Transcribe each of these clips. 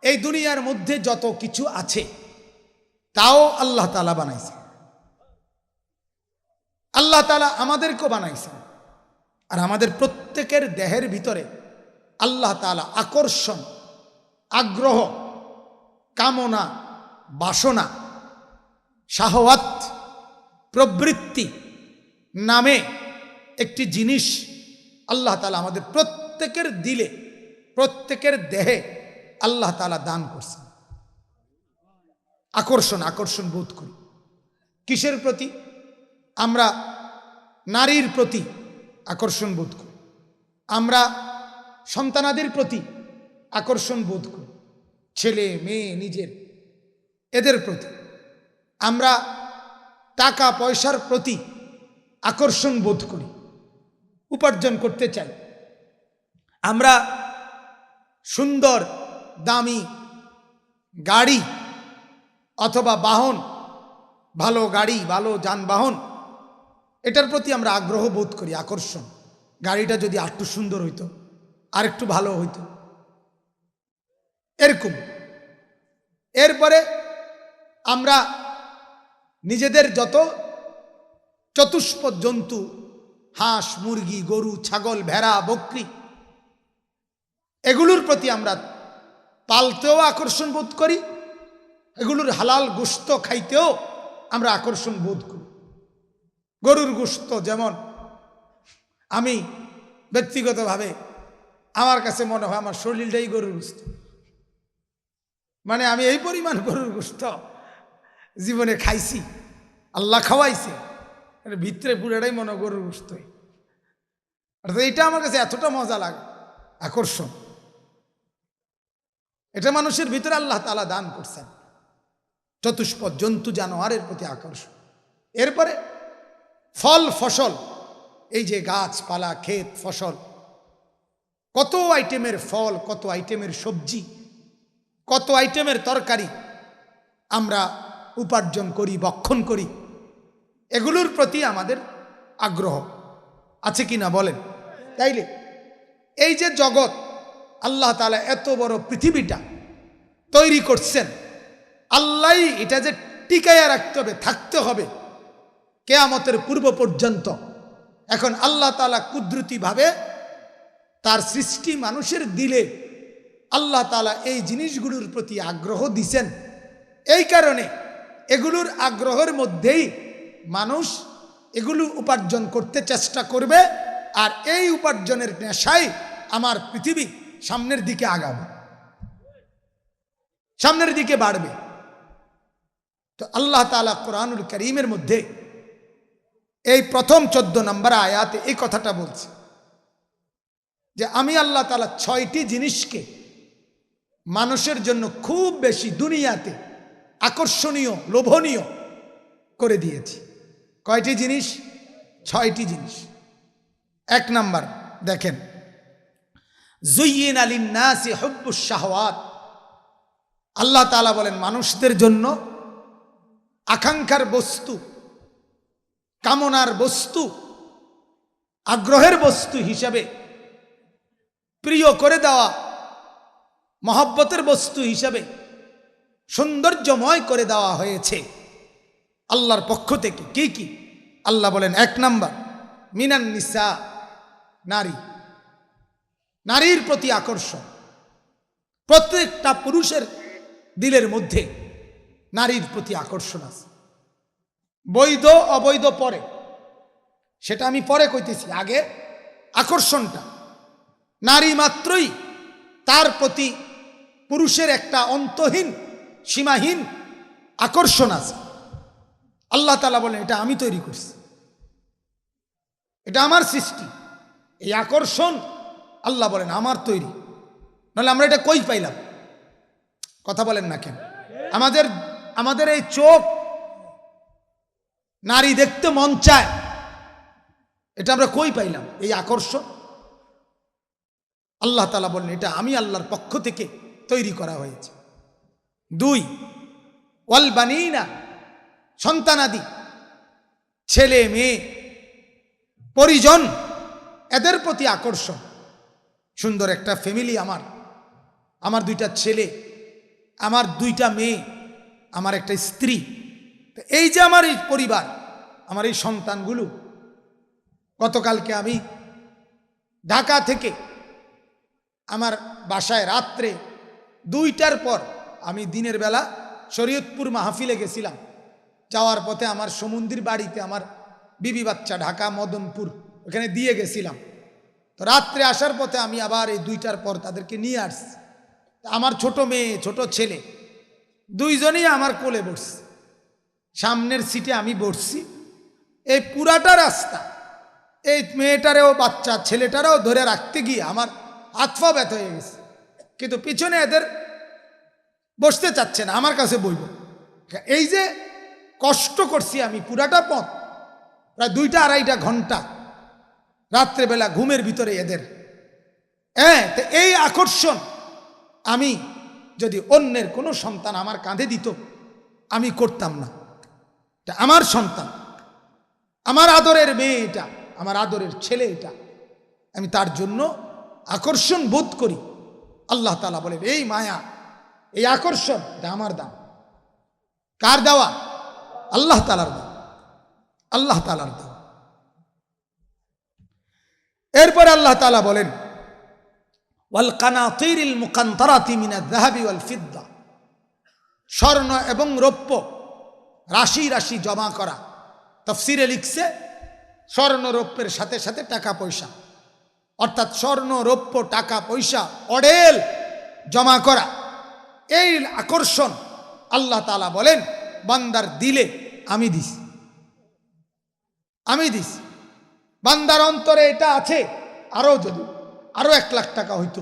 এই দুনিয়ার মধ্যে যত কিছু আছে তাও আল্লাহ তাআলা বানাইছে। আল্লাহ তাআলা আমাদেরকেও বানাইছেন। আর আমাদের প্রত্যেকের দেহের ভিতরে আল্লাহ তাআলা আকর্ষণ, আগ্রহ, কামনা, বাসনা, শাহওয়াত, প্রবৃত্তি নামে একটি জিনিস আল্লাহ তাআলা আমাদের প্রত্যেকের দিলে, প্রত্যেকের দেহে আল্লাহ তাআলা দান করছেন। আকর্ষণ বোধ করি কিসের প্রতি? আমরা নারীর প্রতি আকর্ষণ বোধ করি, আমরা সন্তানাদের প্রতি আকর্ষণ বোধ করি, ছেলে মেয়ে নিজের এদের প্রতি। আমরা টাকা পয়সার প্রতি আকর্ষণ বোধ করি, উপার্জন করতে চাই। আমরা সুন্দর দামি গাড়ি অথবা বাহন, ভালো গাড়ি, ভালো যানবাহন, এটার প্রতি আমরা আগ্রহ বোধ করি, আকর্ষণ। গাড়িটা যদি আরেকটু সুন্দর হইতো, আরেকটু ভালো হইতো, এরকম। এরপরে আমরা নিজেদের যত চতুষ্পদ জন্তু, হাঁস, মুরগি, গরু, ছাগল, ভেড়া, বকরি, এগুলোর প্রতি আমরা পালতেও আকর্ষণ বোধ করি, এগুলোর হালাল গোশত খাইতেও আমরা আকর্ষণ বোধ করি। গরুর গোশত যেমন আমি ব্যক্তিগতভাবে আমার কাছে মনে হয় আমার শরীরটাই গরুর গোশত, মানে আমি এই পরিমাণ গরুর গোশত জীবনে খাইছি, আল্লাহ খাওয়াইছে, ভিতরে পুরোটাই মনে গরুর গোশত। অর্থাৎ এটা আমার কাছে এতটা মজা লাগে, আকর্ষণ। এটা মানুষের ভিতরে আল্লাহ তাআলা দান করছেন, চতুষ্পদ জন্তু জানোয়ারের প্রতি আকর্ষণ। এরপরে ফল ফসল, এই যে গাছপালা, ক্ষেত, ফসল, কত আইটেমের ফল, কত আইটেমের সবজি, কত আইটেমের তরকারি আমরা উপার্জন করি, ভক্ষণ করি, এগুলোর প্রতি আমাদের আগ্রহ আছে কিনা বলেন? তাইলে এই যে জগৎ আল্লাহ তাআলা এত বড় পৃথিবীটা তৈরি করছেন, আল্লাহ এটা যে টিকাইয়া রাখতে হবে, থাকতে হবে কিয়ামতের পূর্ব পর্যন্ত। এখন আল্লাহ তাআলা কুদরতিভাবে তার সৃষ্টি মানুষের দিলে আল্লাহ তাআলা এই জিনিসগুলোর প্রতি আগ্রহ দিছেন। এই কারণে এগুলোর আগ্রহের মধ্যেই মানুষ এগুলো উপার্জন করতে চেষ্টা করবে, আর এই উপার্জনের নেশায় আমার পৃথিবী সামনের দিকে আগাবে, সামনের দিকে বাড়বে। তো আল্লাহ তাআলা কোরআনুল কারীমের মধ্যে এই প্রথম 14 নম্বর আয়াতে এই কথাটা বলছে যে আমি আল্লাহ তাআলা 6টি জিনিসকে মানুষের জন্য খুব বেশি দুনিয়াতে আকর্ষণীয়, লোভনীয় করে দিয়েছি। কয়টি জিনিস? 6টি জিনিস। 1 নাম্বার দেখেন, যুয়্যিনা লিন-নাসি হুব্বুশ শাহওয়াত। আল্লাহ তাআলা বলেন মানুষদের জন্য আকাঙ্ক্ষার বস্তু, কামনার বস্তু, আগ্রহের বস্তু হিসাবে, প্রিয় করে দেওয়া মহব্বতের বস্তু হিসাবে সৌন্দর্যময় করে দেওয়া হয়েছে আল্লাহর পক্ষ থেকে। কি কি? আল্লাহ বলেন 1 নাম্বার মিনান নিসা, নারী, নারীর প্রতি আকর্ষণ। প্রত্যেকটা পুরুষের দিলের মধ্যে নারীর প্রতি আকর্ষণ আছে, বৈধ অবৈধ পরে, সেটা আমি পরে কইতেছি, আগে আকর্ষণটা। নারী মাত্রই তার প্রতি পুরুষের একটা অন্তহীন, সীমাহীন আকর্ষণ আছে। আল্লাহ তাআলা বলেন এটা আমি তৈরি করছি, এটা আমার সৃষ্টি। এই আকর্ষণ আল্লাহ বলেন আমার তৈরি, নাহলে আমরা এটা কই পাইলাম? কথা বলেন না কেন? আমাদের এই চোখ নারী দেখতে মন চায়, এটা আমরা কই পাইলাম? এই আকর্ষণ আল্লাহ তাআলা বলেন এটা আমি আল্লাহর পক্ষ থেকে তৈরি করা হয়েছে। 2 ওয়াল বানিনা, সন্তানাদি, ছেলে মেয়ে, পরিজন, এদের প্রতি আকর্ষণ। সুন্দর একটা ফ্যামিলি, আমার 2টা ছেলে, আমার 2টা মেয়ে, আমার একটা স্ত্রী। তো এই যে আমার এই পরিবার, আমার এই সন্তানগুলো, গতকালকে আমি ঢাকা থেকে আমার বাসায় রাত্রে 2টার পর আমি দিনের বেলা শরীয়তপুর মাহফিলে গেছিলাম। যাওয়ার পথে আমার সমুদ্রের বাড়িতে আমার বিবি বাচ্চা ঢাকা মদনপুর ওখানে দিয়ে গেছিলাম। তো রাত্রে আসার পথে আমি আবার এই 2টার পর তাদেরকে নিয়ে আসছি। আমার ছোট মেয়ে ছোট ছেলে দুইজনই আমার কোলে বসছে, সামনের সিটে আমি বসছি। এই পুরাটা রাস্তা এই মেয়েটারেও বাচ্চা ছেলেটারেও ধরে রাখতে গিয়ে আমার হাত পা ব্যথা হয়ে গেছে, কিন্তু পিছনে এদের বসতে চাচ্ছে না, আমার কাছে বইব। এই যে কষ্ট করছি আমি পুরাটা পথ, প্রায় 2-2.5 ঘন্টা রাত্রেবেলা ঘুমের ভিতরে এদের। তো এই আকর্ষণ আমি যদি অন্যের কোনো সন্তান আমার কাঁধে দিত আমি করতাম না। এটা আমার সন্তান, আমার আদরের মেয়ে, এটা আমার আদরের ছেলে, এটা আমি তার জন্য আকর্ষণ বোধ করি। আল্লাহ তাআলা বলেন এই মায়া, এই আকর্ষণ, এটা আমার দাম। কার দেওয়া? আল্লাহ তাআলার দাম, আল্লাহ তাআলার দাম। এরপরে আল্লাহ তাআলা বলেন ওয়াল কানাতিরিল মুকান্তারাতি মিনাজ যাহাবি ওয়াল ফিদ্দা, স্বর্ণ এবং রৌপ্য রাশি রাশি জমা করা। তাফসীরে লিখছে স্বর্ণ রৌপ্যের সাথে সাথে টাকা পয়সা, অর্থাৎ স্বর্ণ রৌপ্য টাকা পয়সা অডেল জমা করা। এই আকর্ষণ আল্লাহ তাআলা বলেন বান্দার দিলে আমি দিস, আমি দিস। বান্দার অন্তরে এটা আছে, আরও যদি আরও 1 লাখ টাকা হইতো,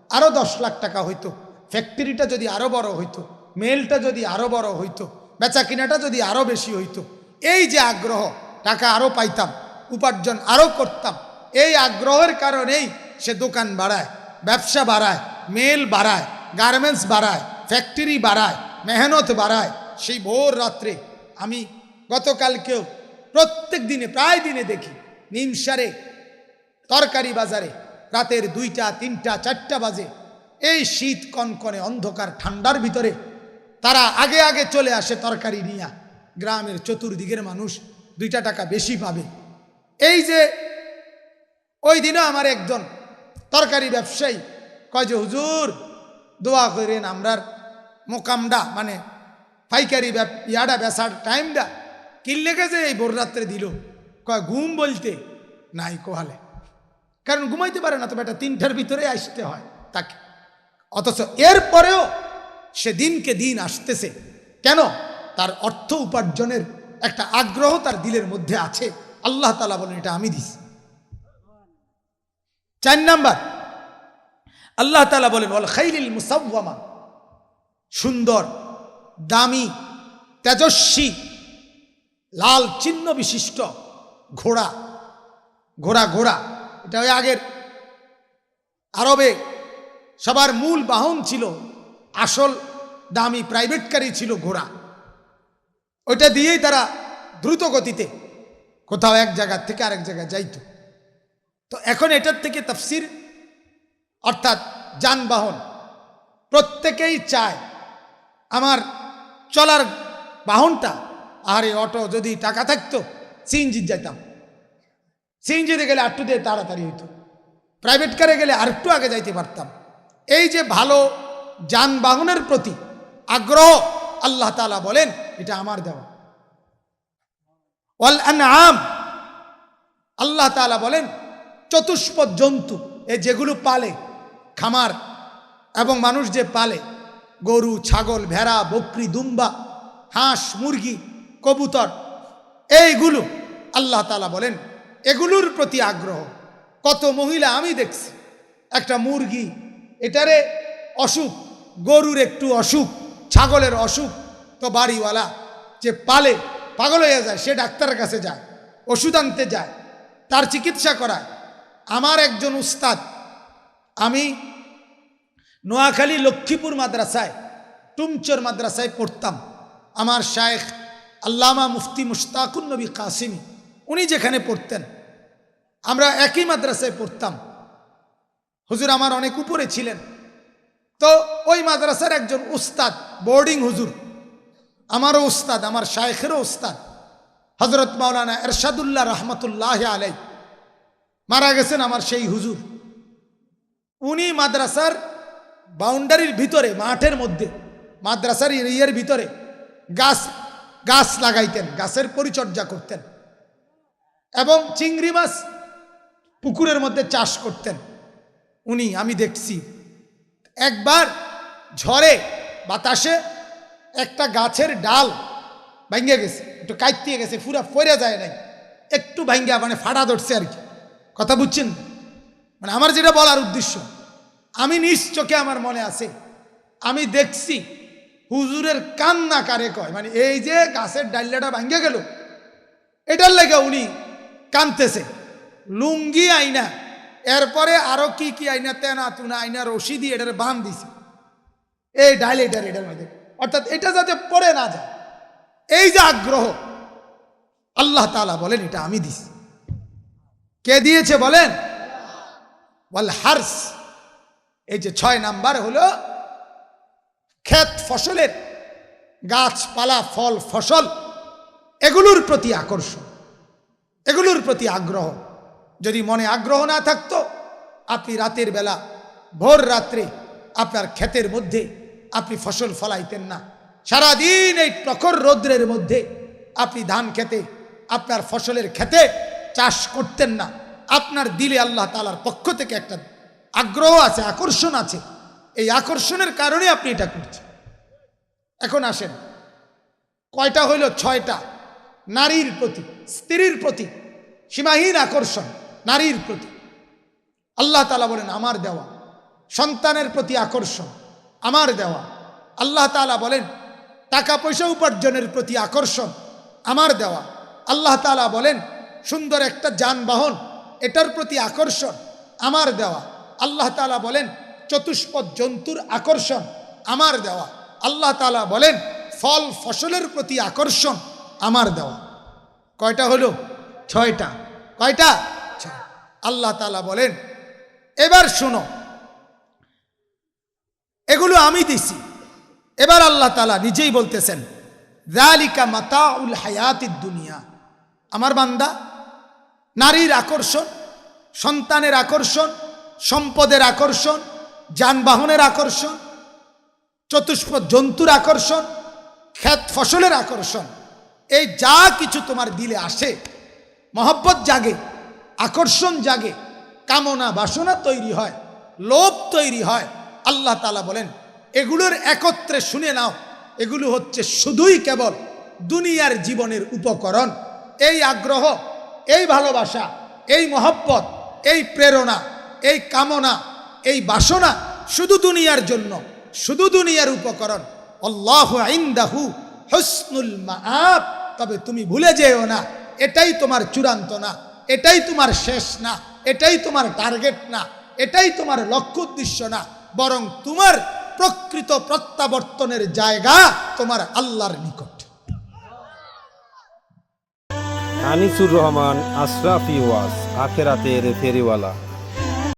আরও 10 লাখ টাকা হইতো, ফ্যাক্টরিটা যদি আরও বড় হইতো, মেলটা যদি আরও বড় হইতো, বেচা কিনাটা যদি আরও বেশি হইতো, এই যে আগ্রহ, টাকা আরও পাইতাম, উপার্জন আরও করতাম, এই আগ্রহের কারণেই সে দোকান বাড়ায়, ব্যবসা বাড়ায়, মেল বাড়ায়, গার্মেন্টস বাড়ায়, ফ্যাক্টরি বাড়ায়, মেহনত বাড়ায়। সেই ভোর রাত্রে আমি গতকালকেও প্রত্যেক দিনে প্রায় দিনে দেখি নিমসারে তরকারি বাজারে রাতের 2টা 3টা 4টা বাজে, এই শীত কনকনে অন্ধকার ঠান্ডার ভিতরে তারা আগে আগে চলে আসে তরকারি নিয়ে। গ্রামের চতুর্দিকের মানুষ 2টা টাকা বেশি পাবে। এই যে ওই দিনও আমার একজন তরকারি ব্যবসায়ী কয় যে হুজুর দোয়া করেন আমরার মোকামডা, মানে পাইকারি ইয়াডা বেচার টাইমটা কিনলে গেছে এই ভোর রাত্রে দিল। কয় ঘুম বলতে নাই কোহালে, কারণ ঘুমাইতে পারে না, তবে এটা 3টার ভিতরে আসতে হয় তাকে। অথচ এরপরেও সে দিনকে দিন আসতেছে কেন? তার অর্থ উপার্জনের একটা আগ্রহ তার দিলের মধ্যে আছে। আল্লাহ তাআলা বলেন এটা আমি দিছি। 4 নাম্বার আল্লাহ তাআলা বলেন ওয়াল খাইলিল মুসাওয়ামা, সুন্দর দামি তেজস্বী লাল চিহ্ন বিশিষ্ট ঘোড়া। ঘোড়া ঘোড়া এটা ওই আগের আরবে সবার মূল বাহন ছিল, আসল দামি প্রাইভেট গাড়ি ছিল ঘোড়া। ওইটা দিয়েই তারা দ্রুত গতিতে কোথাও এক জায়গা থেকে আরেক জায়গায় যাইত। তো এখন এটার থেকে তাফসির, অর্থাৎ যানবাহন প্রত্যেকেই চায় আমার চলার বাহনটা, আরে অটো যদি টাকা থাকতো সিএনজি যাইতাম, সিএনজিতে গেলে আরেকটু দিয়ে তাড়াতাড়ি হইতো, প্রাইভেট কারে গেলে আরেকটু আগে যাইতে পারতাম। এই যে ভালো যানবাহনের প্রতি আগ্রহ, আল্লাহ তাআলা বলেন এটা আমার দেওয়া। ওয়াল আনআম, আল্লাহ তাআলা বলেন চতুষ্পদ জন্তু, এই যেগুলো পালে খামার এবং মানুষ যে পালে, গরু ছাগল ভেড়া বকরি দুম্বা হাঁস মুরগি কবুতর, এইগুলো আল্লাহ তাআলা বলেন এগুলোর প্রতি আগ্রহ। কত মহিলা আমি দেখছি, একটা মুরগি এটারে অসুখ, গরুর একটু অসুখ, ছাগলের অসুখ, তো বাড়িওয়ালা যে পালে পাগল হয়ে যায়, সে ডাক্তারের কাছে যায়, ওষুধ আনতে যায়, তার চিকিৎসা করায়। আমার একজন উস্তাদ, আমি নোয়াখালী লক্ষ্মীপুর মাদ্রাসায় টুমচর মাদ্রাসায় পড়তাম, আমার শায়েখ আল্লামা মুফতি মুশতাকুন নবী কাসিমি উনি যেখানে পড়তেন, আমরা একই মাদ্রাসায় পড়তাম। হুজুর আমার অনেক উপরে ছিলেন, তো ওই মাদ্রাসার একজন উস্তাদ, বোর্ডিং হুজুর, আমারও উস্তাদ, আমার শায়েখেরও উস্তাদ, হজরত মাওলানা এরশাদুল্লাহ রহমতুল্লাহ আলাই, মারা গেছেন আমার সেই হুজুর। উনি মাদ্রাসার বাউন্ডারির ভিতরে, মাঠের মধ্যে, মাদ্রাসার এরিয়ার ভিতরে গাছ লাগাইতেন, গাছের পরিচর্যা করতেন এবং চিংড়ি মাছ পুকুরের মধ্যে চাষ করতেন উনি, আমি দেখছি। একবার ঝড়ে বাতাসে একটা গাছের ডাল ভাঙ্গে গেছে, একটু কাটতে গেছে, পুরা ফরে যায় নাই, একটু ভাঙ্গা মানে ফাটা ধরছে আর কি। কথা বুঝছেন? মানে আমার যেটা বলার উদ্দেশ্য, আমি নিজ চোখে আমার মনে আছে, আমি দেখছি হুজুরের কান্না কারে কয়, মানে এই যে গাছের ডাল্লাটা ভাঙ্গে গেল এটার লেগে উনি কানতেছে। লুঙ্গি আইনা, এরপরে আরো কি কি আইনা, তেনা তুনা আইনা, রশি দিয়ে এটার বান দিছে এই ডাল এটার মধ্যে, অর্থাৎ এটা যাতে পড়ে না যায়। এই যে আগ্রহ, আল্লাহ তাআলা বলেন এটা আমি দিছি। কে দিয়েছে বলেন? ওয়াল হারস। এই যে 6 নাম্বার হলো ক্ষেত ফসলের, গাছপালা, ফল ফসল, এগুলোর প্রতি আকর্ষণ, এগুলোর প্রতি আগ্রহ। যদি মনে আগ্রহ না থাকতো, আপনি রাতের বেলা, ভোর রাত্রে আপনার ক্ষেতের মধ্যে আপনি ফসল ফলাইতেন না। সারাদিন এই প্রখর রৌদ্রের মধ্যে আপনি ধান খেতে, আপনার ফসলের খেতে চাষ করতেন না। আপনার দিলে আল্লাহ তাআলার পক্ষ থেকে একটা আগ্রহ আছে, আকর্ষণ আছে। এই আকর্ষণের কারণে আপনি এটা করছেন। এখন আসেন, কয়টা হইল? 6টা। নারীর প্রতি, স্ত্রীর প্রতি সীমাহীন আকর্ষণ, নারীর প্রতি আল্লাহ তাআলা বলেন আমার দেওয়া। সন্তানের প্রতি আকর্ষণ, আমার দেওয়া। আল্লাহ তাআলা বলেন টাকা পয়সা উপার্জনের প্রতি আকর্ষণ, আমার দেওয়া। আল্লাহ তাআলা বলেন সুন্দর একটা যানবাহন, এটার প্রতি আকর্ষণ, আমার দেওয়া। আল্লাহ তাআলা বলেন চতুষ্পদ জন্তুর আকর্ষণ, আমার দেওয়া। আল্লাহ তাআলা বলেন ফল ফসলের প্রতি আকর্ষণ, আমার দেওয়া। কয়টা হলো? 6টা। কয়টা? 6। আল্লাহ তাআলা বলেন এবার শোনো, এগুলো আমি দিছি। এবার আল্লাহ তাআলা নিজেই বলতেছেন যালিকা মাতাউল হায়াতিদ দুনিয়া। আমার বান্দা, নারীর আকর্ষণ, সন্তানের আকর্ষণ, সম্পদের আকর্ষণ, যানবাহনের আকর্ষণ, চতুষ্পদ জন্তুর আকর্ষণ, ক্ষেত ফসলের আকর্ষণ, এই যা কিছু তোমার দিলে আসে, মহব্বত জাগে, আকর্ষণ জাগে, কামনা বাসনা তৈরি হয়, লোভ তৈরি হয়, আল্লাহ তাআলা বলেন এগুলোর একত্রে শুনে নাও, এগুলো হচ্ছে শুধুই কেবল দুনিয়ার জীবনের উপকরণ। এই আগ্রহ, এই ভালোবাসা, এই মহব্বত, এই প্রেরণা, এই কামনা, এই বাসনা শুধু দুনিয়ার জন্য, শুধু দুনিয়ার উপকরণ। আল্লাহু ইনদাহু হুসনুল মাআব। তবে তুমি ভুলে যেও না, এটাই তোমার চূড়ান্ত না, এটাই তোমার শেষ না, এটাই তোমার টার্গেট না, এটাই তোমার লক্ষ্য উদ্দেশ্য না, বরং তোমার প্রকৃত প্রত্যাবর্তনের জায়গা তোমার আল্লাহর নিকট। আনিসুর রহমান, আশরাফি ওয়াজ, আখেরাতের ফেরিওয়ালা।